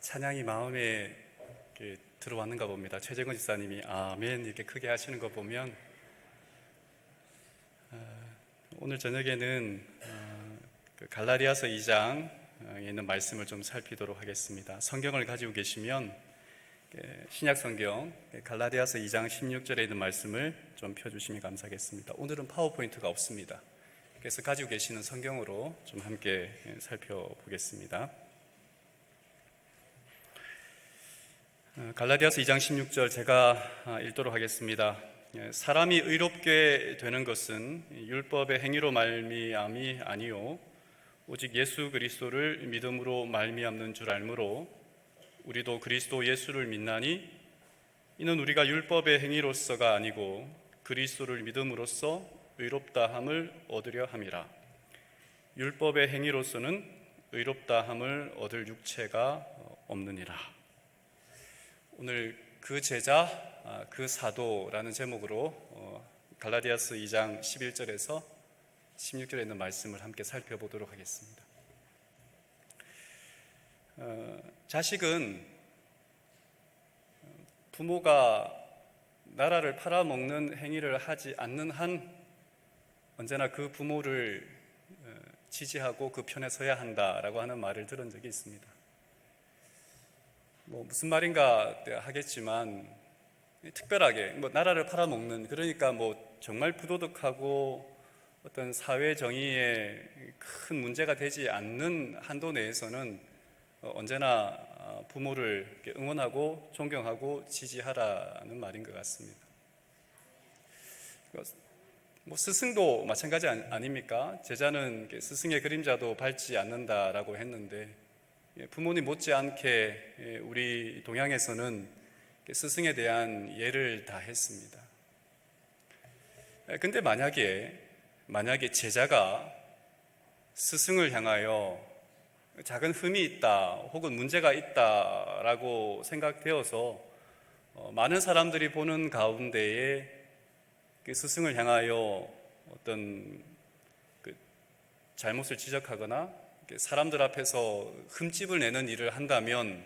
찬양이 마음에 이렇게 들어왔는가 봅니다. 최재근 집사님이 아멘 이렇게 크게 하시는 거 보면 오늘 저녁에는 갈라디아서 2장에 있는 말씀을 좀 살피도록 하겠습니다. 성경을 가지고 계시면 신약 성경 갈라디아서 2장 16절에 있는 말씀을 좀 펴주시면 감사하겠습니다. 오늘은 파워포인트가 없습니다. 그래서 가지고 계시는 성경으로 좀 함께 살펴보겠습니다. 갈라디아서 2장 16절 제가 읽도록 하겠습니다. 사람이 의롭게 되는 것은 율법의 행위로 말미암이 아니요 오직 예수 그리스도를 믿음으로 말미암는 줄 알므로 우리도 그리스도 예수를 믿나니 이는 우리가 율법의 행위로서가 아니고 그리스도를 믿음으로써 의롭다함을 얻으려 함이라. 율법의 행위로서는 의롭다함을 얻을 육체가 없느니라. 오늘 그 제자, 그 사도라는 제목으로 갈라디아서 2장 11절에서 16절에 있는 말씀을 함께 살펴보도록 하겠습니다. 자식은 부모가 나라를 팔아먹는 행위를 하지 않는 한 언제나 그 부모를 지지하고 그 편에 서야 한다라고 하는 말을 들은 적이 있습니다. 무슨 말인가 하겠지만 특별하게 나라를 팔아먹는, 그러니까 정말 부도덕하고 어떤 사회 정의에 큰 문제가 되지 않는 한도 내에서는 언제나 부모를 응원하고 존경하고 지지하라는 말인 것 같습니다. 스승도 마찬가지 아닙니까? 제자는 스승의 그림자도 밟지 않는다라고 했는데 부모님 못지않게 우리 동양에서는 스승에 대한 예를 다 했습니다. 근데 만약에 제자가 스승을 향하여 작은 흠이 있다 혹은 문제가 있다라고 생각되어서 많은 사람들이 보는 가운데에 스승을 향하여 어떤 잘못을 지적하거나 사람들 앞에서 흠집을 내는 일을 한다면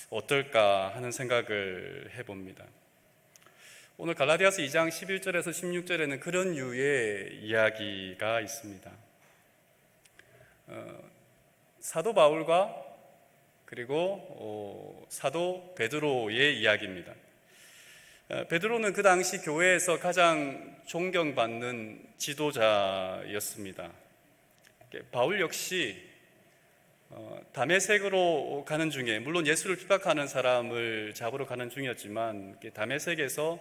어떨까 하는 생각을 해봅니다. 오늘 갈라디아서 2장 11절에서 16절에는 그런 유의 이야기가 있습니다. 사도 바울과 그리고 사도 베드로의 이야기입니다. 베드로는 그 당시 교회에서 가장 존경받는 지도자였습니다. 바울 역시 다메섹으로 가는 중에, 물론 예수를 핍박하는 사람을 잡으러 가는 중이었지만 다메섹에서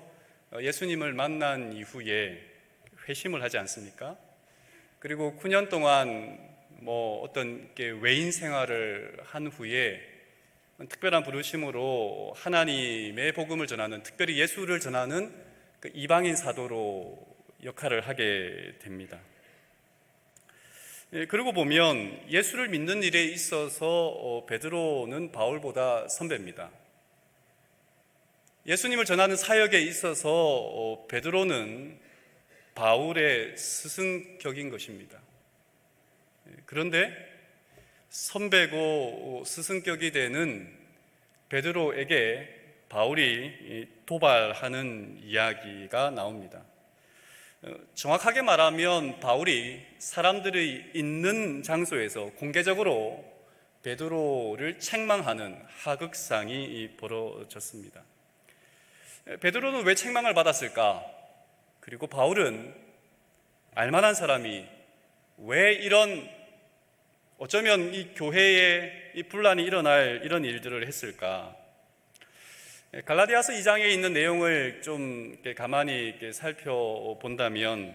예수님을 만난 이후에 회심을 하지 않습니까? 그리고 9년 동안 어떤 외인 생활을 한 후에 특별한 부르심으로 하나님의 복음을 전하는, 특별히 예수를 전하는 이방인 사도로 역할을 하게 됩니다. 그러고 보면 예수를 믿는 일에 있어서 베드로는 바울보다 선배입니다. 예수님을 전하는 사역에 있어서 베드로는 바울의 스승격인 것입니다. 그런데 선배고 스승격이 되는 베드로에게 바울이 도발하는 이야기가 나옵니다. 정확하게 말하면 바울이 사람들이 있는 장소에서 공개적으로 베드로를 책망하는 하극상이 벌어졌습니다. 베드로는 왜 책망을 받았을까? 그리고 바울은 알만한 사람이 왜 이런, 어쩌면 이 교회에 이 분란이 일어날 이런 일들을 했을까? 갈라디아서 2장에 있는 내용을 좀 가만히 살펴본다면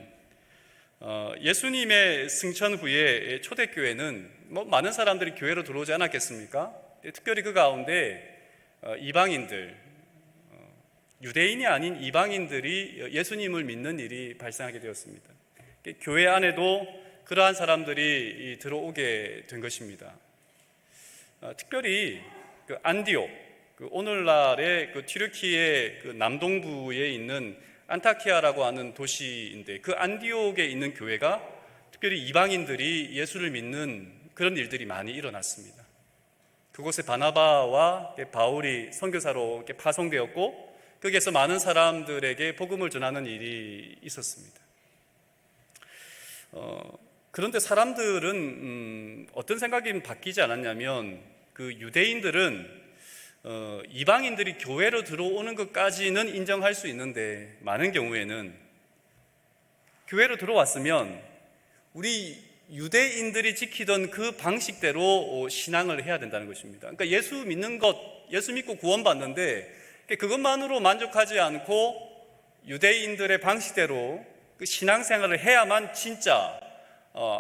예수님의 승천 후에 초대교회는 많은 사람들이 교회로 들어오지 않았겠습니까? 특별히 그 가운데 이방인들, 유대인이 아닌 이방인들이 예수님을 믿는 일이 발생하게 되었습니다. 교회 안에도 그러한 사람들이 들어오게 된 것입니다. 특별히 안디옥, 오늘날의 튀르키예 남동부에 있는 안타키아라고 하는 도시인데 그 안디옥에 있는 교회가 특별히 이방인들이 예수를 믿는 그런 일들이 많이 일어났습니다. 그곳에 바나바와 바울이 선교사로 파송되었고 거기에서 많은 사람들에게 복음을 전하는 일이 있었습니다. 그런데 사람들은 어떤 생각이 바뀌지 않았냐면 그 유대인들은 이방인들이 교회로 들어오는 것까지는 인정할 수 있는데 많은 경우에는 교회로 들어왔으면 우리 유대인들이 지키던 그 방식대로 신앙을 해야 된다는 것입니다. 그러니까 예수 믿는 것, 예수 믿고 구원받는데 그것만으로 만족하지 않고 유대인들의 방식대로 그 신앙생활을 해야만 진짜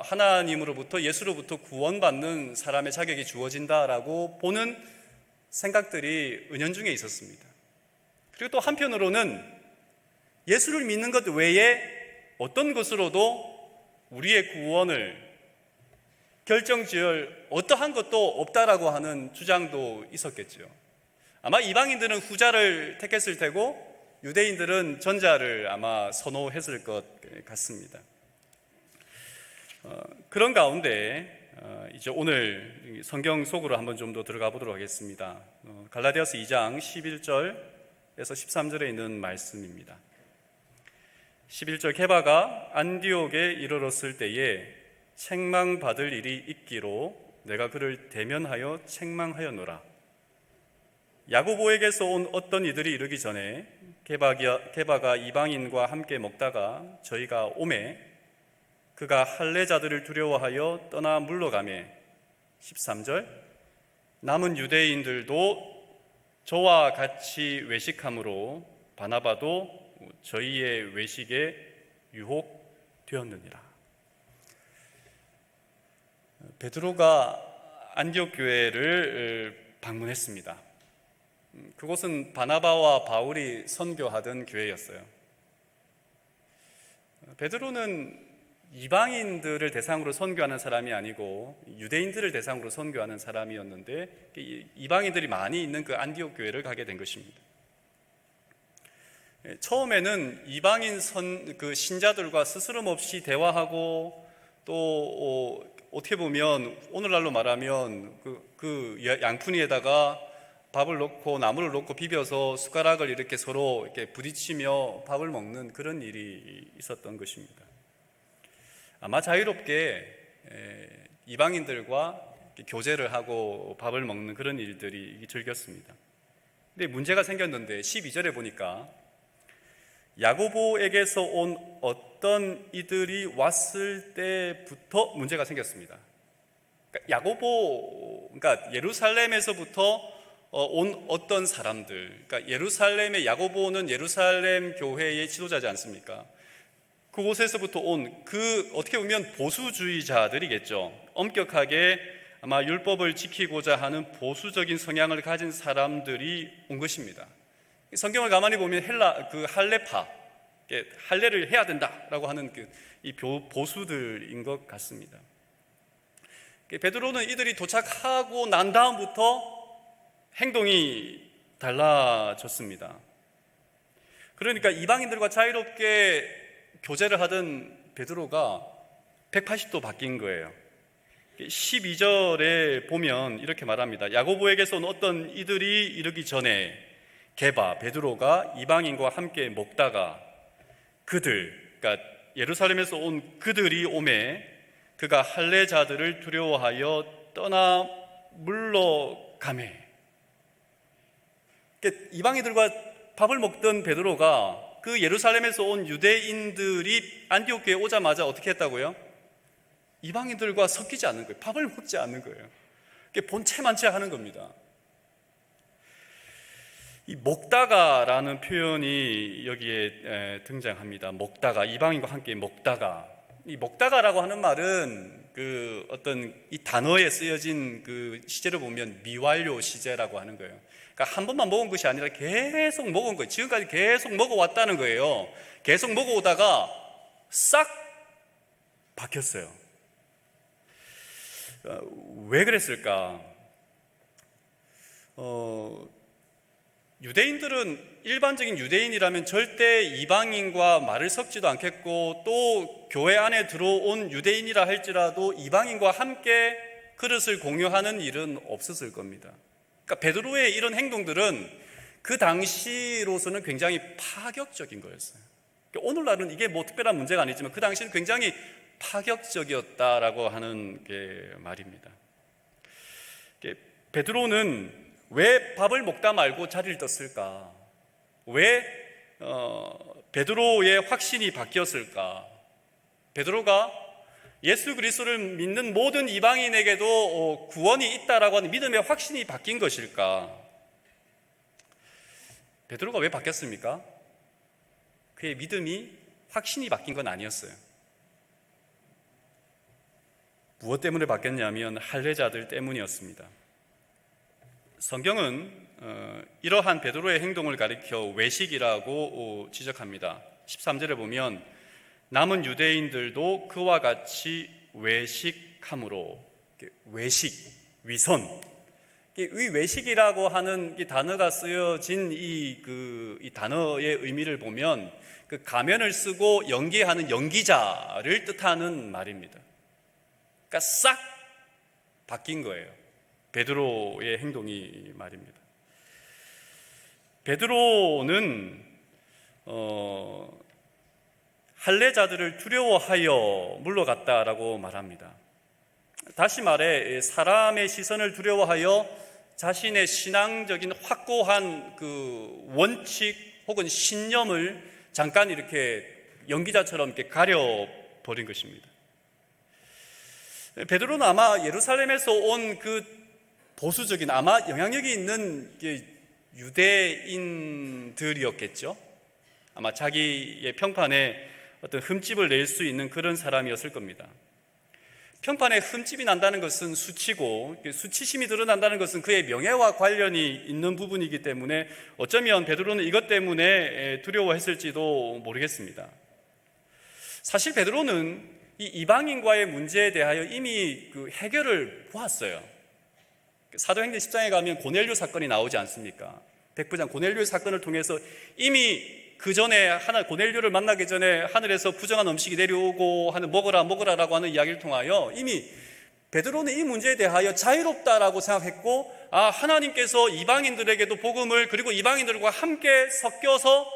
하나님으로부터, 예수로부터 구원받는 사람의 자격이 주어진다라고 보는 생각들이 은연중에 있었습니다. 그리고 또 한편으로는 예수를 믿는 것 외에 어떤 것으로도 우리의 구원을 결정지을 어떠한 것도 없다라고 하는 주장도 있었겠죠. 아마 이방인들은 후자를 택했을 테고 유대인들은 전자를 아마 선호했을 것 같습니다. 그런 가운데 이제 오늘 성경 속으로 한번 좀 더 들어가 보도록 하겠습니다. 갈라디아서 2장 11절에서 13절에 있는 말씀입니다. 11절, 게바가 안디옥에 이르렀을 때에 책망받을 일이 있기로 내가 그를 대면하여 책망하였노라. 야고보에게서 온 어떤 이들이 이르기 전에 게바가 이방인과 함께 먹다가 저희가 오매 그가 할례자들을 두려워하여 떠나 물러가매. 13절, 남은 유대인들도 저와 같이 외식함으로 바나바도 저희의 외식에 유혹되었느니라. 베드로가 안디옥 교회를 방문했습니다. 그곳은 바나바와 바울이 선교하던 교회였어요. 베드로는 이방인들을 대상으로 선교하는 사람이 아니고 유대인들을 대상으로 선교하는 사람이었는데 이방인들이 많이 있는 그 안디옥 교회를 가게 된 것입니다. 처음에는 이방인 그 신자들과 스스럼 없이 대화하고 또 어떻게 보면 오늘날로 말하면 그 양푼위에다가 밥을 넣고 나물을 넣고 비벼서 숟가락을 이렇게 서로 이렇게 부딪히며 밥을 먹는 그런 일이 있었던 것입니다. 아마 자유롭게 이방인들과 교제를 하고 밥을 먹는 그런 일들이 즐겼습니다. 근데 문제가 생겼는데 12절에 보니까 야고보에게서 온 어떤 이들이 왔을 때부터 문제가 생겼습니다. 그러니까 예루살렘에서부터 온 어떤 사람들, 그러니까 예루살렘의 야고보는 예루살렘 교회의 지도자지 않습니까? 그곳에서부터 온 어떻게 보면 보수주의자들이겠죠. 엄격하게 아마 율법을 지키고자 하는 보수적인 성향을 가진 사람들이 온 것입니다. 성경을 가만히 보면 할례파, 할례를 해야 된다라고 하는 이 보수들인 것 같습니다. 베드로는 이들이 도착하고 난 다음부터 행동이 달라졌습니다. 그러니까 이방인들과 자유롭게 교제를 하던 베드로가 180도 바뀐 거예요. 12절에 보면 이렇게 말합니다. 야고보에게서 온 어떤 이들이 이르기 전에 베드로가 이방인과 함께 먹다가 그러니까 예루살렘에서 온 그들이 오매 그가 할례자들을 두려워하여 떠나 물러가매. 이방인들과 밥을 먹던 베드로가 그 예루살렘에서 온 유대인들이 안디옥 교회에 오자마자 어떻게 했다고요? 이방인들과 섞이지 않는 거예요. 밥을 먹지 않는 거예요. 본체만 채 하는 겁니다. 이 먹다가라는 표현이 여기에 등장합니다. 먹다가, 이방인과 함께 먹다가. 이 먹다가라고 하는 말은 어떤 이 단어에 쓰여진 시제를 보면 미완료 시제라고 하는 거예요. 그러니까 한 번만 먹은 것이 아니라 계속 먹은 거예요. 지금까지 계속 먹어왔다는 거예요. 계속 먹어오다가 싹 바뀌었어요. 왜 그랬을까? 유대인들은 일반적인 유대인이라면 절대 이방인과 말을 섞지도 않겠고 또 교회 안에 들어온 유대인이라 할지라도 이방인과 함께 그릇을 공유하는 일은 없었을 겁니다. 그러니까 베드로의 이런 행동들은 그 당시로서는 굉장히 파격적인 거였어요. 그러니까 오늘날은 이게 뭐 특별한 문제가 아니지만 그 당시는 굉장히 파격적이었다라고 하는 게 말입니다. 베드로는 왜 밥을 먹다 말고 자리를 떴을까? 왜 베드로의 확신이 바뀌었을까? 베드로가 예수 그리스도를 믿는 모든 이방인에게도 구원이 있다라고 하는 믿음의 확신이 바뀐 것일까? 베드로가 왜 바뀌었습니까? 그의 믿음이 확신이 바뀐 건 아니었어요. 무엇 때문에 바뀌었냐면 할례자들 때문이었습니다. 성경은 이러한 베드로의 행동을 가리켜 외식이라고 지적합니다. 13절에 보면 남은 유대인들도 그와 같이 외식함으로, 외식, 위선, 이 외식이라고 하는 이 단어가 쓰여진 이 단어의 의미를 보면 그 가면을 쓰고 연기하는 연기자를 뜻하는 말입니다. 그러니까 싹 바뀐 거예요. 베드로의 행동이 말입니다. 베드로는 할례자들을 두려워하여 물러갔다라고 말합니다. 다시 말해 사람의 시선을 두려워하여 자신의 신앙적인 확고한 그 원칙 혹은 신념을 잠깐 이렇게 연기자처럼 이렇게 가려버린 것입니다. 베드로는 아마 예루살렘에서 온 그 보수적인 아마 영향력이 있는 유대인들이었겠죠. 아마 자기의 평판에 어떤 흠집을 낼 수 있는 그런 사람이었을 겁니다. 평판에 흠집이 난다는 것은 수치고 수치심이 드러난다는 것은 그의 명예와 관련이 있는 부분이기 때문에 어쩌면 베드로는 이것 때문에 두려워했을지도 모르겠습니다. 사실 베드로는 이 이방인과의 문제에 대하여 이미 그 해결을 보았어요. 사도행전 10장에 가면 고넬료 사건이 나오지 않습니까? 백부장 고넬료 사건을 통해서 이미 그 전에 고넬료를 만나기 전에 하늘에서 부정한 음식이 내려오고 하는 먹으라라고 하는 이야기를 통하여 이미 베드로는 이 문제에 대하여 자유롭다라고 생각했고, 하나님께서 이방인들에게도 복음을, 그리고 이방인들과 함께 섞여서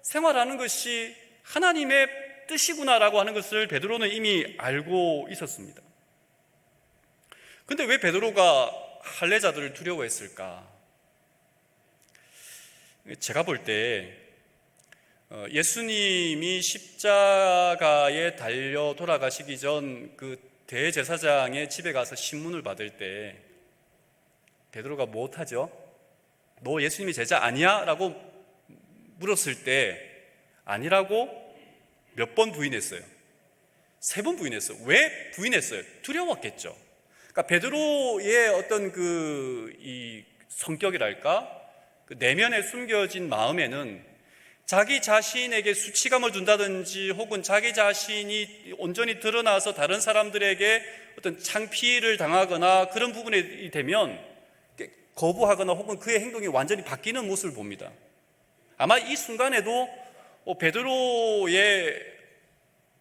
생활하는 것이 하나님의 뜻이구나라고 하는 것을 베드로는 이미 알고 있었습니다. 근데 왜 베드로가 할례자들을 두려워했을까? 제가 볼 때 예수님이 십자가에 달려 돌아가시기 전 그 대제사장의 집에 가서 신문을 받을 때 베드로가 무엇하죠? 너 예수님이 제자 아니야? 라고 물었을 때 아니라고 몇 번 부인했어요? 3번 부인했어요. 왜 부인했어요? 두려웠겠죠. 그러니까 베드로의 어떤 이 성격이랄까, 그 내면에 숨겨진 마음에는 자기 자신에게 수치감을 준다든지 혹은 자기 자신이 온전히 드러나서 다른 사람들에게 어떤 창피를 당하거나 그런 부분이 되면 거부하거나 혹은 그의 행동이 완전히 바뀌는 모습을 봅니다. 아마 이 순간에도 베드로의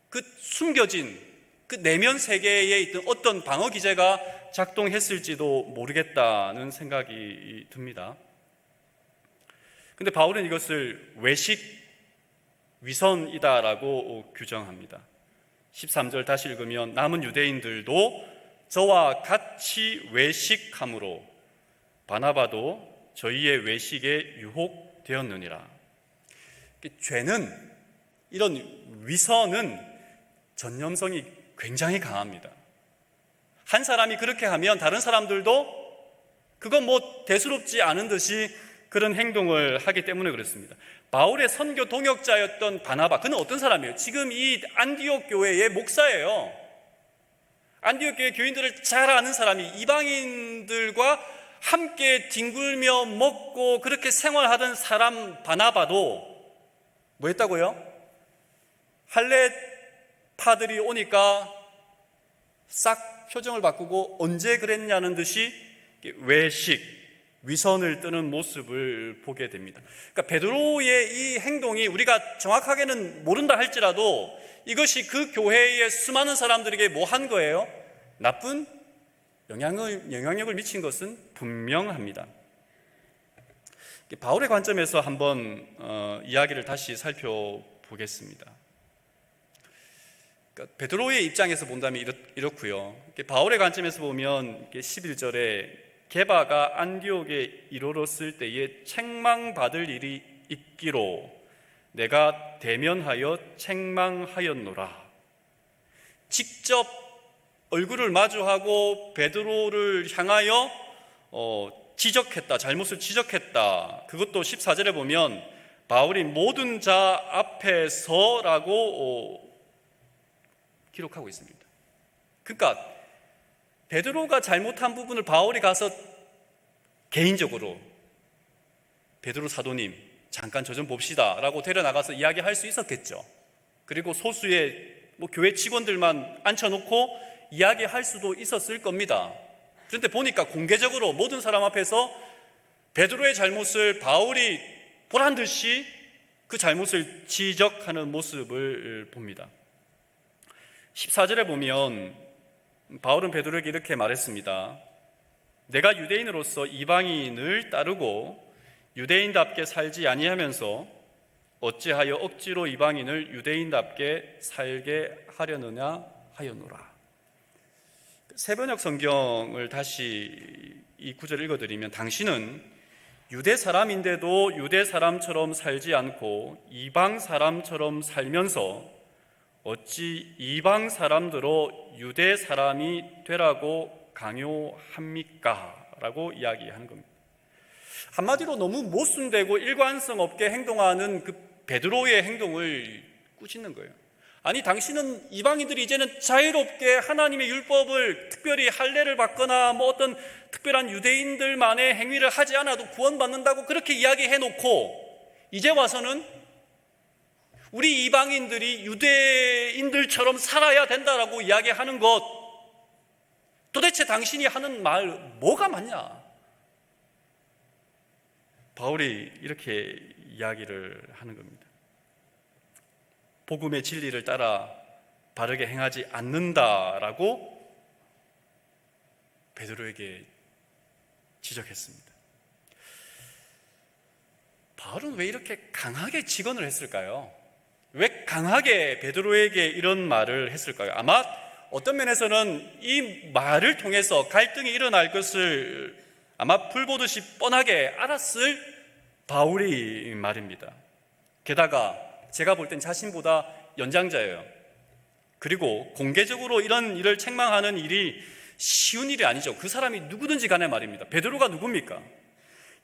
그 숨겨진 그 내면 세계에 있던 어떤 방어 기제가 작동했을지도 모르겠다는 생각이 듭니다. 근데 바울은 이것을 외식, 위선이다라고 규정합니다. 13절 다시 읽으면 남은 유대인들도 저와 같이 외식함으로 바나바도 저희의 외식에 유혹되었느니라. 죄는, 이런 위선은 전념성이 굉장히 강합니다. 한 사람이 그렇게 하면 다른 사람들도 그건 뭐 대수롭지 않은 듯이 그런 행동을 하기 때문에 그렇습니다. 바울의 선교 동역자였던 바나바, 그는 어떤 사람이에요? 지금 이 안디옥 교회의 목사예요. 안디옥 교회 교인들을 잘 아는 사람이, 이방인들과 함께 뒹굴며 먹고 그렇게 생활하던 사람 바나바도 뭐 했다고요? 할례파들이 오니까 싹 표정을 바꾸고 언제 그랬냐는 듯이 외식, 위선을 뜨는 모습을 보게 됩니다. 그러니까 베드로의 이 행동이 우리가 정확하게는 모른다 할지라도 이것이 그 교회의 수많은 사람들에게 뭐 한 거예요? 나쁜 영향력을 미친 것은 분명합니다. 바울의 관점에서 한번 이야기를 다시 살펴보겠습니다. 그러니까 베드로의 입장에서 본다면 이렇고요. 바울의 관점에서 보면 11절에 게바가 안디옥에 이르렀을 때에 책망받을 일이 있기로 내가 대면하여 책망하였노라. 직접 얼굴을 마주하고 베드로를 향하여 지적했다, 잘못을 지적했다. 그것도 14절에 보면 바울이 모든 자 앞에서라고 기록하고 있습니다. 그러니까 베드로가 잘못한 부분을 바울이 가서 개인적으로 베드로 사도님 잠깐 저 좀 봅시다 라고 데려나가서 이야기할 수 있었겠죠. 그리고 소수의 교회 직원들만 앉혀놓고 이야기할 수도 있었을 겁니다. 그런데 보니까 공개적으로 모든 사람 앞에서 베드로의 잘못을 바울이 보란 듯이 그 잘못을 지적하는 모습을 봅니다. 14절에 보면 바울은 베드로에게 이렇게 말했습니다. 내가 유대인으로서 이방인을 따르고 유대인답게 살지 아니하면서 어찌하여 억지로 이방인을 유대인답게 살게 하려느냐 하였노라. 새번역 성경을 다시 이 구절을 읽어드리면 당신은 유대 사람인데도 유대 사람처럼 살지 않고 이방 사람처럼 살면서 어찌 이방 사람들로 유대 사람이 되라고 강요합니까? 라고 이야기하는 겁니다. 한마디로 너무 모순되고 일관성 없게 행동하는 그 베드로의 행동을 꾸짖는 거예요. 아니, 당신은 이방인들이 이제는 자유롭게 하나님의 율법을 특별히 할례를 받거나 어떤 특별한 유대인들만의 행위를 하지 않아도 구원받는다고 그렇게 이야기해놓고 이제 와서는 우리 이방인들이 유대인들처럼 살아야 된다라고 이야기하는 것, 도대체 당신이 하는 말 뭐가 맞냐? 바울이 이렇게 이야기를 하는 겁니다. 복음의 진리를 따라 바르게 행하지 않는다라고 베드로에게 지적했습니다. 바울은 왜 이렇게 강하게 직언을 했을까요? 왜 강하게 베드로에게 이런 말을 했을까요? 아마 어떤 면에서는 이 말을 통해서 갈등이 일어날 것을 아마 불보듯이 뻔하게 알았을 바울이 말입니다. 게다가 제가 볼 땐 자신보다 연장자예요. 그리고 공개적으로 이런 일을 책망하는 일이 쉬운 일이 아니죠. 그 사람이 누구든지 간에 말입니다. 베드로가 누굽니까?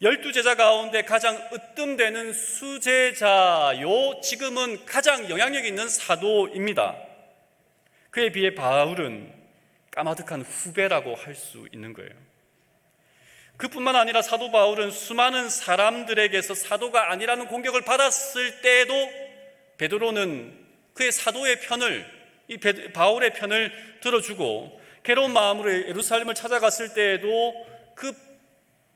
12제자 가운데 가장 으뜸되는 수제자요, 지금은 가장 영향력 있는 사도입니다. 그에 비해 바울은 까마득한 후배라고 할 수 있는 거예요. 그뿐만 아니라 사도 바울은 수많은 사람들에게서 사도가 아니라는 공격을 받았을 때에도 베드로는 그의 사도의 편을, 바울의 편을 들어주고 괴로운 마음으로 예루살렘을 찾아갔을 때에도 그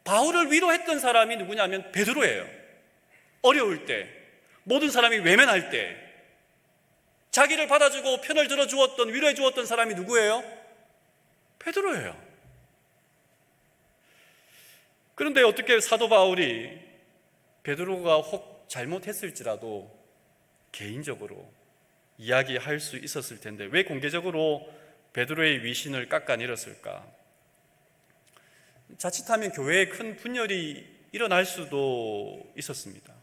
바울을 위로했던 사람이 누구냐면 베드로예요. 어려울 때, 모든 사람이 외면할 때 자기를 받아주고 편을 들어주었던, 위로해 주었던 사람이 누구예요? 베드로예요. 그런데 어떻게 사도 바울이 베드로가 혹 잘못했을지라도 개인적으로 이야기할 수 있었을 텐데 왜 공개적으로 베드로의 위신을 깎아내렸을까? 자칫하면 교회에 큰 분열이 일어날 수도 있었습니다.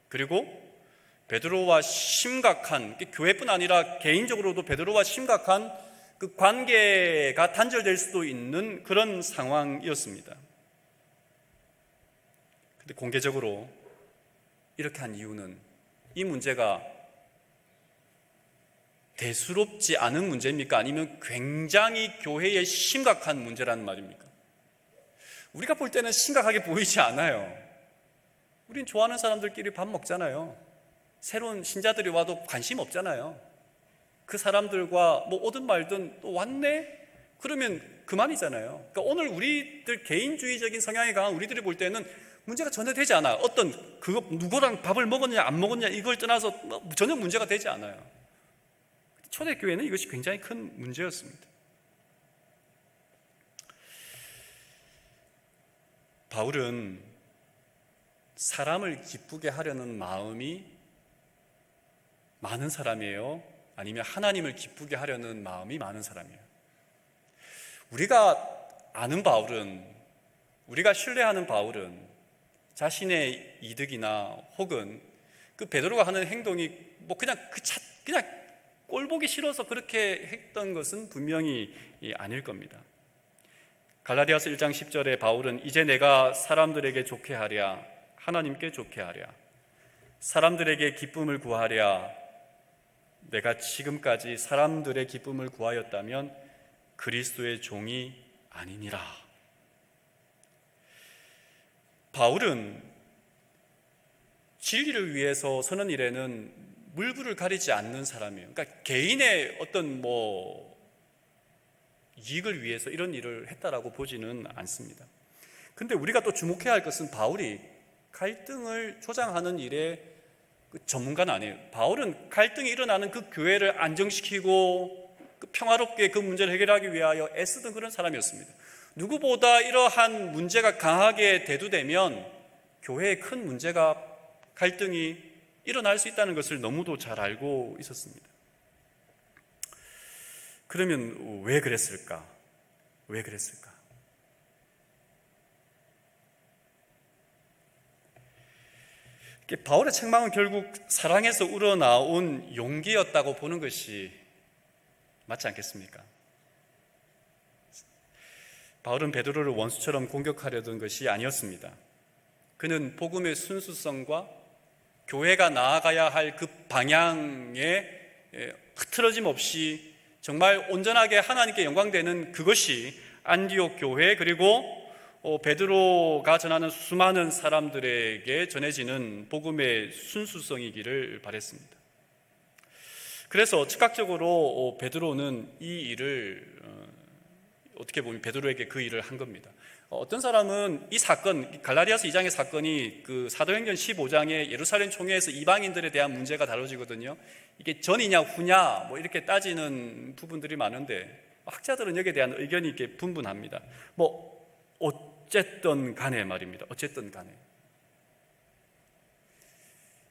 그리고 베드로와 심각한, 교회뿐 아니라 개인적으로도 베드로와 심각한 그 관계가 단절될 수도 있는 그런 상황이었습니다. 근데 공개적으로 이렇게 한 이유는 이 문제가 대수롭지 않은 문제입니까? 아니면 굉장히 교회에 심각한 문제라는 말입니까? 우리가 볼 때는 심각하게 보이지 않아요. 우린 좋아하는 사람들끼리 밥 먹잖아요. 새로운 신자들이 와도 관심 없잖아요. 그 사람들과 오든 말든 또 왔네? 그러면 그만이잖아요. 그러니까 오늘 우리들 개인주의적인 성향이 강한 우리들이 볼 때는 문제가 전혀 되지 않아요. 어떤 누구랑 밥을 먹었냐 안 먹었냐 이걸 떠나서 전혀 문제가 되지 않아요. 초대교회는 이것이 굉장히 큰 문제였습니다. 바울은 사람을 기쁘게 하려는 마음이 많은 사람이에요? 아니면 하나님을 기쁘게 하려는 마음이 많은 사람이에요? 우리가 아는 바울은, 우리가 신뢰하는 바울은 자신의 이득이나 혹은 그 베드로가 하는 행동이 그냥 꼴보기 싫어서 그렇게 했던 것은 분명히 아닐 겁니다. 갈라디아서 1장 10절에 바울은 이제 내가 사람들에게 좋게 하랴 하나님께 좋게 하랴 사람들에게 기쁨을 구하랴 내가 지금까지 사람들의 기쁨을 구하였다면 그리스도의 종이 아니니라. 바울은 진리를 위해서 서는 일에는 물불을 가리지 않는 사람이에요. 그러니까 개인의 어떤 이익을 위해서 이런 일을 했다라고 보지는 않습니다. 근데 우리가 또 주목해야 할 것은 바울이 갈등을 조장하는 일에 전문가는 아니에요. 바울은 갈등이 일어나는 그 교회를 안정시키고 평화롭게 그 문제를 해결하기 위하여 애쓰던 그런 사람이었습니다. 누구보다 이러한 문제가 강하게 대두되면 교회에 큰 문제가 갈등이 일어날 수 있다는 것을 너무도 잘 알고 있었습니다. 그러면 왜 그랬을까? 왜 그랬을까? 바울의 책망은 결국 사랑에서 우러나온 용기였다고 보는 것이 맞지 않겠습니까? 바울은 베드로를 원수처럼 공격하려던 것이 아니었습니다. 그는 복음의 순수성과 교회가 나아가야 할 그 방향에 흐트러짐 없이 정말 온전하게 하나님께 영광되는 그것이 안디옥 교회 그리고 베드로가 전하는 수많은 사람들에게 전해지는 복음의 순수성이기를 바랬습니다. 그래서 즉각적으로 베드로는 이 일을 어떻게 보면 베드로에게 그 일을 한 겁니다. 어떤 사람은 이 사건, 갈라디아서 2장의 사건이 그 사도행전 15장의 예루살렘 총회에서 이방인들에 대한 문제가 다뤄지거든요. 이게 전이냐 후냐 이렇게 따지는 부분들이 많은데 학자들은 여기에 대한 의견이 이렇게 분분합니다. 어쨌든 간에 말입니다. 어쨌든 간에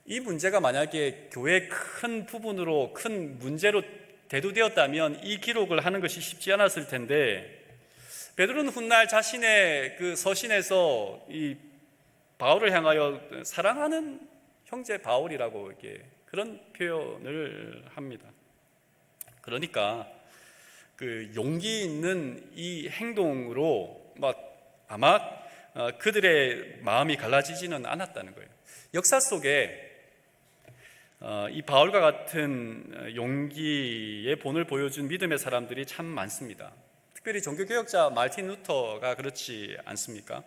이 문제가 만약에 교회의 큰 부분으로 큰 문제로 대두되었다면 이 기록을 하는 것이 쉽지 않았을 텐데 베드로는 훗날 자신의 그 서신에서 이 바울을 향하여 사랑하는 형제 바울이라고 이렇게 그런 표현을 합니다. 그러니까 그 용기 있는 이 행동으로 아마 그들의 마음이 갈라지지는 않았다는 거예요. 역사 속에 이 바울과 같은 용기의 본을 보여준 믿음의 사람들이 참 많습니다. 특별히 종교개혁자 마르틴 루터가 그렇지 않습니까?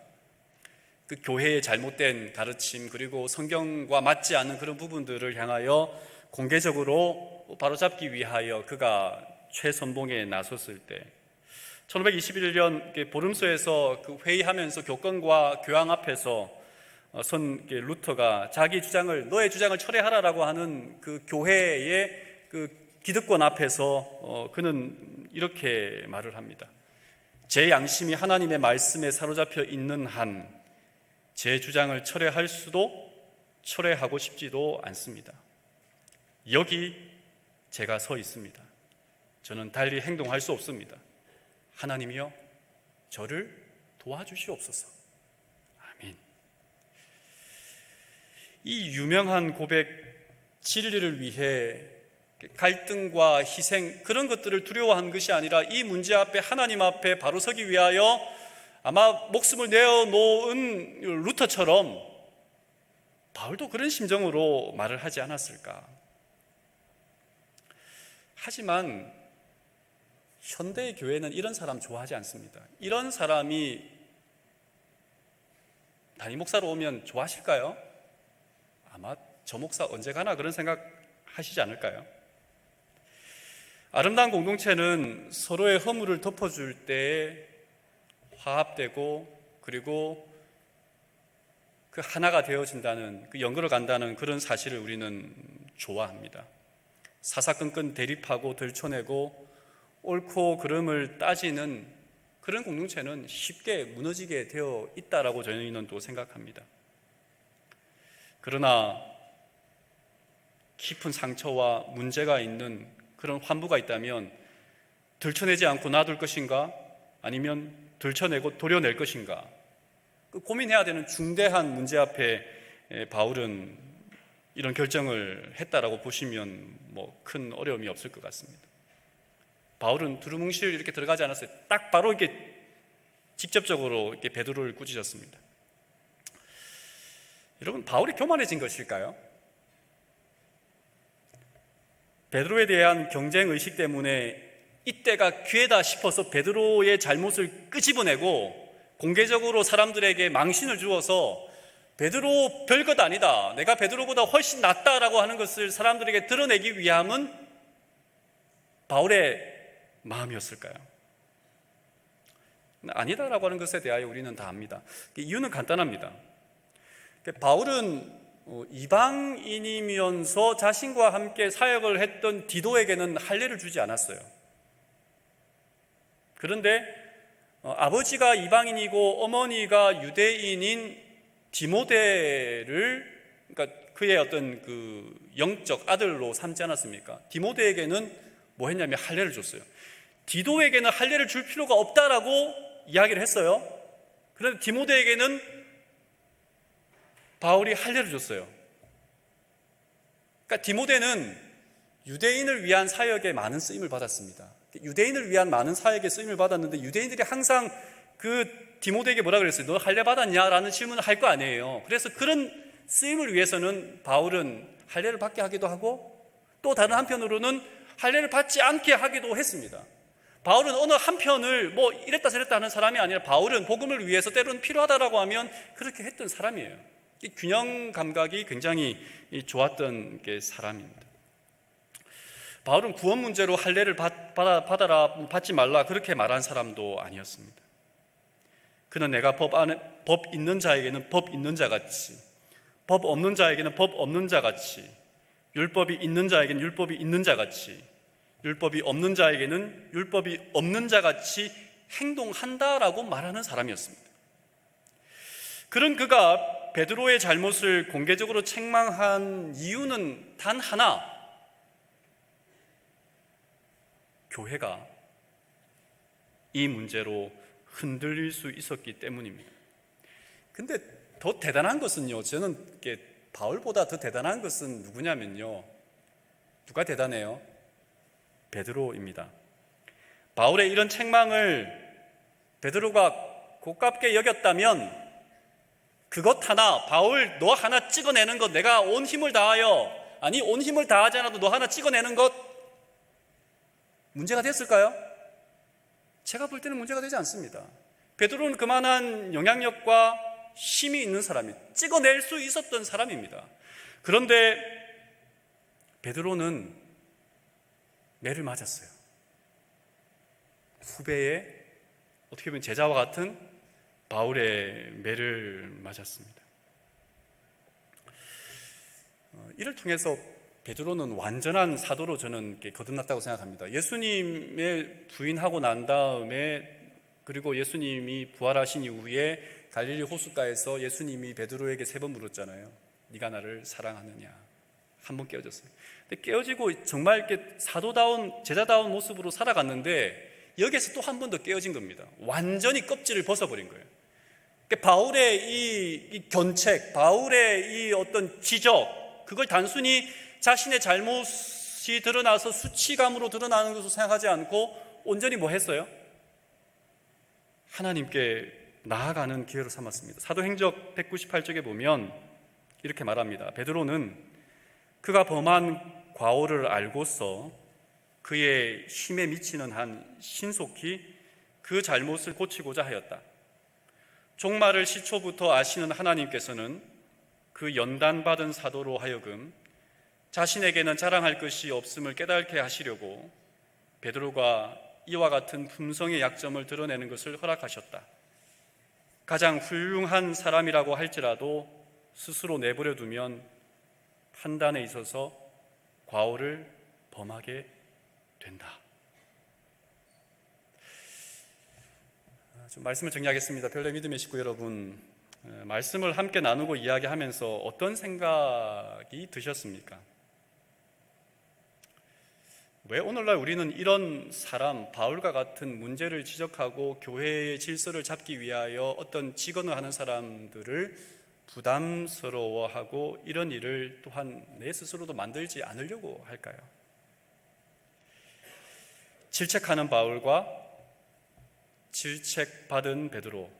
그 교회의 잘못된 가르침 그리고 성경과 맞지 않는 그런 부분들을 향하여 공개적으로 바로잡기 위하여 그가 최선봉에 나섰을 때 1521년 보름소에서 그 회의하면서 교권과 교황 앞에서 선 루터가 자기 주장을 너의 주장을 철회하라라고 하는 그 교회의 그 기득권 앞에서 그는 이렇게 말을 합니다. 제 양심이 하나님의 말씀에 사로잡혀 있는 한 제 주장을 철회할 수도 철회하고 싶지도 않습니다. 여기 제가 서 있습니다. 저는 달리 행동할 수 없습니다. 하나님이여 저를 도와주시옵소서. 아멘. 이 유명한 고백, 진리를 위해 갈등과 희생 그런 것들을 두려워한 것이 아니라 이 문제 앞에 하나님 앞에 바로 서기 위하여 아마 목숨을 내어놓은 루터처럼 바울도 그런 심정으로 말을 하지 않았을까. 하지만 현대의 교회는 이런 사람 좋아하지 않습니다. 이런 사람이 담임 목사로 오면 좋아하실까요? 아마 저 목사 언제 가나 그런 생각 하시지 않을까요? 아름다운 공동체는 서로의 허물을 덮어줄 때 화합되고 그리고 그 하나가 되어진다는 그 연결을 간다는 그런 사실을 우리는 좋아합니다. 사사건건 대립하고 들춰내고 옳고 그름을 따지는 그런 공동체는 쉽게 무너지게 되어 있다라고 저희는 또 생각합니다. 그러나 깊은 상처와 문제가 있는 그런 환부가 있다면 들춰내지 않고 놔둘 것인가, 아니면 들춰내고 도려낼 것인가, 고민해야 되는 중대한 문제 앞에 바울은 이런 결정을 했다라고 보시면 큰 어려움이 없을 것 같습니다. 바울은 두루뭉실 이렇게 들어가지 않았어요. 딱 바로 이렇게 직접적으로 이렇게 베드로를 꾸짖었습니다. 여러분, 바울이 교만해진 것일까요? 베드로에 대한 경쟁 의식 때문에 이때가 기회다 싶어서 베드로의 잘못을 끄집어내고 공개적으로 사람들에게 망신을 주어서 베드로 별것 아니다, 내가 베드로보다 훨씬 낫다라고 하는 것을 사람들에게 드러내기 위함은 바울의 마음이었을까요? 아니다라고 하는 것에 대하여 우리는 다 압니다. 이유는 간단합니다. 바울은 이방인이면서 자신과 함께 사역을 했던 디도에게는 할례를 주지 않았어요. 그런데 아버지가 이방인이고 어머니가 유대인인 디모데를, 그러니까 그의 어떤 그 영적 아들로 삼지 않았습니까? 디모데에게는 뭐 했냐면 할례를 줬어요. 디도에게는 할례를 줄 필요가 없다라고 이야기를 했어요. 그런데 디모데에게는 바울이 할례를 줬어요. 그러니까 디모데는 유대인을 위한 사역에 많은 쓰임을 받았습니다. 유대인을 위한 많은 사역에 쓰임을 받았는데 유대인들이 항상 그 디모데에게 뭐라 그랬어요? 너 할례 받았냐? 라는 질문을 할 거 아니에요. 그래서 그런 쓰임을 위해서는 바울은 할례를 받게 하기도 하고 또 다른 한편으로는 할례를 받지 않게 하기도 했습니다. 바울은 어느 한편을 이랬다 저랬다 하는 사람이 아니라 바울은 복음을 위해서 때로는 필요하다라고 하면 그렇게 했던 사람이에요. 이 균형 감각이 굉장히 좋았던 사람입니다. 바울은 구원 문제로 할례를 받아라, 받지 말라 그렇게 말한 사람도 아니었습니다. 그는 내가 법 있는 자에게는 법 있는 자같이, 법 없는 자에게는 법 없는 자같이, 율법이 있는 자에게는 율법이 있는 자같이, 율법이 없는 자에게는 율법이 없는 자같이 행동한다라고 말하는 사람이었습니다. 그런 그가 베드로의 잘못을 공개적으로 책망한 이유는 단 하나, 교회가 이 문제로 흔들릴 수 있었기 때문입니다. 근데 더 대단한 것은요, 저는 바울보다 더 대단한 것은 누구냐면요, 누가 대단해요? 베드로입니다. 바울의 이런 책망을 베드로가 고깝게 여겼다면 그것 하나, 바울 너 하나 찍어내는 것, 내가 온 힘을 다하여, 아니 온 힘을 다하지 않아도 너 하나 찍어내는 것 문제가 됐을까요? 제가 볼 때는 문제가 되지 않습니다. 베드로는 그만한 영향력과 힘이 있는 사람이, 찍어낼 수 있었던 사람입니다. 그런데 베드로는 매를 맞았어요. 후배의 어떻게 보면 제자와 같은 바울의 매를 맞았습니다. 이를 통해서 베드로는 완전한 사도로 저는 거듭났다고 생각합니다. 예수님의 부인하고 난 다음에, 그리고 예수님이 부활하신 이후에 갈릴리 호숫가에서 예수님이 베드로에게 3번 물었잖아요. 네가 나를 사랑하느냐? 한 번 깨어졌어요. 근데 깨어지고 정말 이렇게 사도다운, 제자다운 모습으로 살아갔는데 여기에서 또 한 번 더 깨어진 겁니다. 완전히 껍질을 벗어버린 거예요. 바울의 이 견책, 바울의 이 어떤 지적, 그걸 단순히 자신의 잘못이 드러나서 수치감으로 드러나는 것으로 생각하지 않고 온전히 뭐 했어요? 하나님께 나아가는 기회로 삼았습니다. 사도행적 198쪽에 보면 이렇게 말합니다. 베드로는 그가 범한 과오를 알고서 그의 힘에 미치는 한 신속히 그 잘못을 고치고자 하였다. 종말을 시초부터 아시는 하나님께서는 그 연단받은 사도로 하여금 자신에게는 자랑할 것이 없음을 깨닫게 하시려고 베드로가 이와 같은 품성의 약점을 드러내는 것을 허락하셨다. 가장 훌륭한 사람이라고 할지라도 스스로 내버려 두면 판단에 있어서 과오를 범하게 된다. 좀 말씀을 정리하겠습니다. 별내 믿음의 식구 여러분, 말씀을 함께 나누고 이야기하면서 어떤 생각이 드셨습니까? 왜 오늘날 우리는 이런 사람, 바울과 같은 문제를 지적하고 교회의 질서를 잡기 위하여 어떤 직언을 하는 사람들을 부담스러워하고 이런 일을 또한 내 스스로도 만들지 않으려고 할까요? 질책하는 바울과 질책받은 베드로,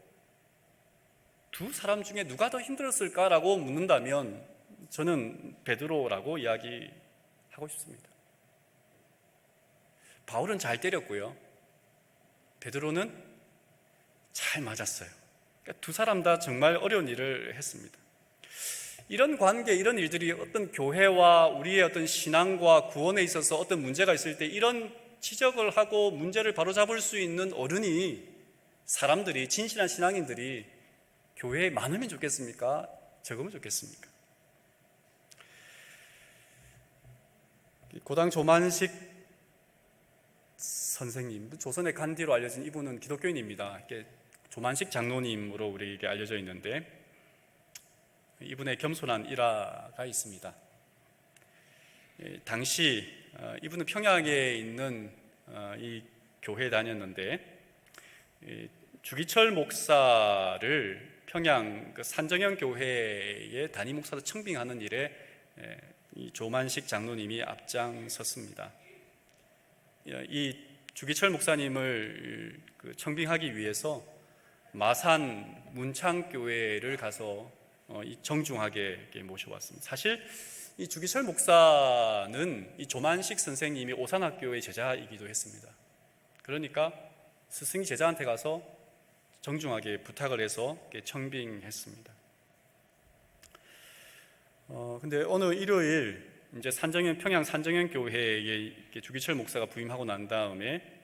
두 사람 중에 누가 더 힘들었을까라고 묻는다면 저는 베드로라고 이야기하고 싶습니다. 바울은 잘 때렸고요, 베드로는 잘 맞았어요. 그러니까 두 사람 다 정말 어려운 일을 했습니다. 이런 관계, 이런 일들이 어떤 교회와 우리의 어떤 신앙과 구원에 있어서 어떤 문제가 있을 때 이런 지적을 하고 문제를 바로잡을 수 있는 어른이, 사람들이, 진실한 신앙인들이 교회에 많으면 좋겠습니까? 적으면 좋겠습니까? 고당 조만식 선생님, 조선의 간디로 알려진 이분은 기독교인입니다. 조만식 장로님으로 우리에게 알려져 있는데, 이분의 겸손한 일화가 있습니다. 당시 이분은 평양에 있는 이 교회에 다녔는데, 주기철 목사를 평양 그 산정형 교회의 담임 목사로 청빙하는 일에 이 조만식 장로님이 앞장섰습니다. 이 주기철 목사님을 청빙하기 위해서 마산 문창교회를 가서 정중하게 모셔왔습니다. 사실 이 주기철 목사는 이 조만식 선생님이 오산학교의 제자이기도 했습니다. 그러니까 스승이 제자한테 가서 정중하게 부탁을 해서 청빙했습니다. 근데 어느 일요일 이제 평양 산정현 교회에 주기철 목사가 부임하고 난 다음에,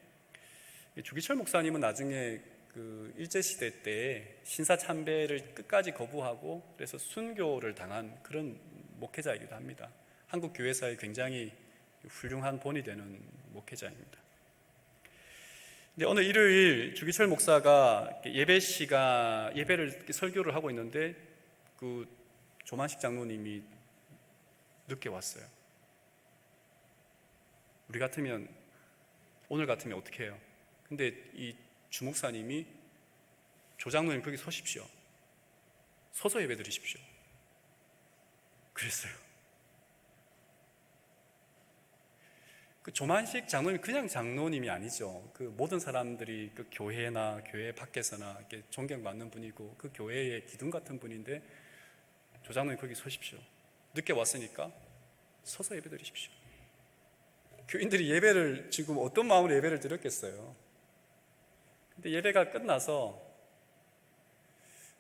주기철 목사님은 나중에 그 일제시대 때 신사참배를 끝까지 거부하고 그래서 순교를 당한 그런 목회자이기도 합니다. 한국 교회사에 굉장히 훌륭한 본이 되는 목회자입니다. 근데 어느 일요일 주기철 목사가 예배를 설교를 하고 있는데 그 조만식 장로님이 늦게 왔어요. 오늘 같으면 어떻게 해요? 근데 이 주목사님이, 조장로님 거기 서십시오, 서서 예배 드리십시오, 그랬어요. 그 조만식 장로님이 그냥 장로님이 아니죠. 그 모든 사람들이 그 교회나 교회 밖에서나 이렇게 존경받는 분이고 그 교회의 기둥 같은 분인데, 조장로님 거기 서십시오, 늦게 왔으니까 서서 예배 드리십시오. 교인들이 예배를 지금 어떤 마음으로 예배를 드렸겠어요. 근데 예배가 끝나서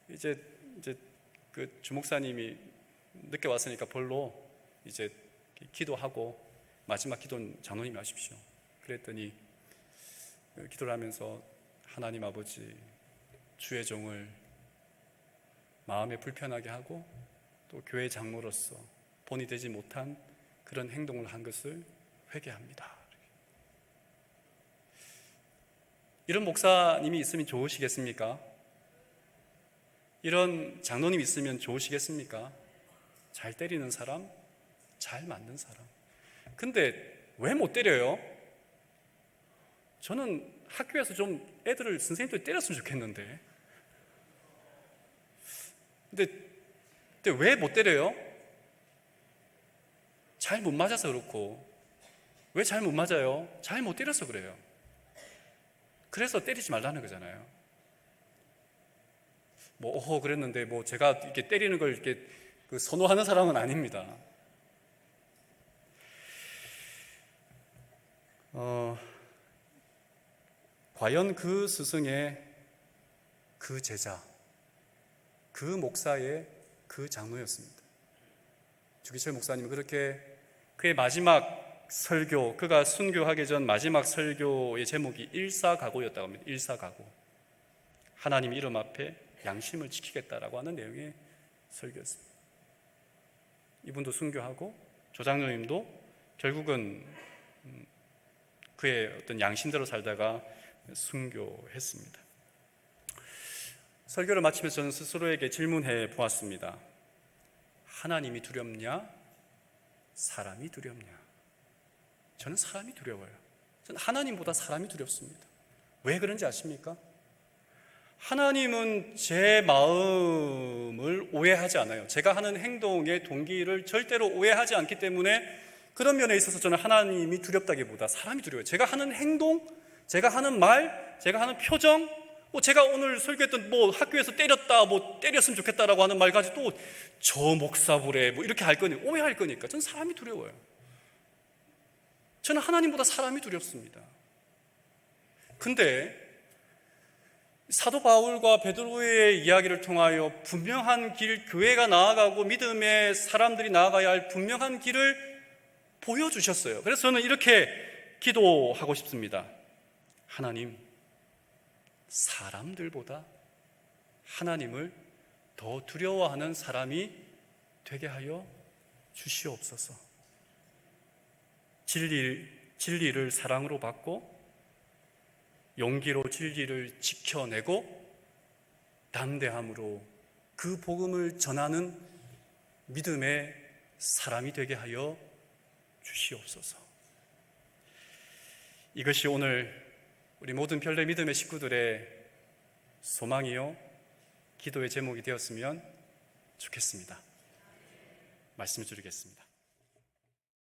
이제 그 주목사님이 늦게 왔으니까 벌로 이제 기도하고, 마지막 기도는 장로님이 하십시오. 그랬더니 기도를 하면서, 하나님 아버지, 주의 종을 마음에 불편하게 하고 또 교회 장로로서 본이 되지 못한 그런 행동을 한 것을 회개합니다. 이런 목사님이 있으면 좋으시겠습니까? 이런 장로님이 있으면 좋으시겠습니까? 잘 때리는 사람, 잘 맞는 사람. 근데 왜 못 때려요? 저는 학교에서 좀 애들을 선생님들이 때렸으면 좋겠는데. 근데 왜 못 때려요? 잘 못 맞아서 그렇고. 왜 잘 못 맞아요? 잘 못 때려서 그래요. 그래서 때리지 말라는 거잖아요. 그랬는데 제가 이렇게 때리는 걸 이렇게 선호하는 사람은 아닙니다. 과연 그 스승의 그 제자, 그 목사의 그 장로였습니다. 주기철 목사님은 그렇게 그의 마지막 설교, 그가 순교하기 전 마지막 설교의 제목이 일사각오였다고 합니다. 일사각오. 하나님 이름 앞에 양심을 지키겠다라고 하는 내용의 설교였습니다. 이분도 순교하고 조장로님도 결국은 그의 어떤 양심대로 살다가 순교했습니다. 설교를 마치면서 저는 스스로에게 질문해 보았습니다. 하나님이 두렵냐? 사람이 두렵냐? 저는 사람이 두려워요. 저는 하나님보다 사람이 두렵습니다. 왜 그런지 아십니까? 하나님은 제 마음을 오해하지 않아요. 제가 하는 행동의 동기를 절대로 오해하지 않기 때문에 그런 면에 있어서 저는 하나님이 두렵다기보다 사람이 두려워요. 제가 하는 행동, 제가 하는 말, 제가 하는 표정, 제가 오늘 설교했던 학교에서 때렸다, 때렸으면 좋겠다라고 하는 말 가지고 또 저 목사부래 이렇게 할 거니까, 오해할 거니까 저는 사람이 두려워요. 저는 하나님보다 사람이 두렵습니다. 근데 사도 바울과 베드로의 이야기를 통하여 분명한 길, 교회가 나아가고 믿음의 사람들이 나아가야 할 분명한 길을 보여주셨어요. 그래서 저는 이렇게 기도하고 싶습니다. 하나님, 사람들보다 하나님을 더 두려워하는 사람이 되게 하여 주시옵소서. 진리를 사랑으로 받고 용기로 진리를 지켜내고 담대함으로 그 복음을 전하는 믿음의 사람이 되게 하여 주시옵소서. 이것이 오늘 우리 모든 별내 믿음의 식구들의 소망이요 기도의 제목이 되었으면 좋겠습니다. 말씀을 드리겠습니다.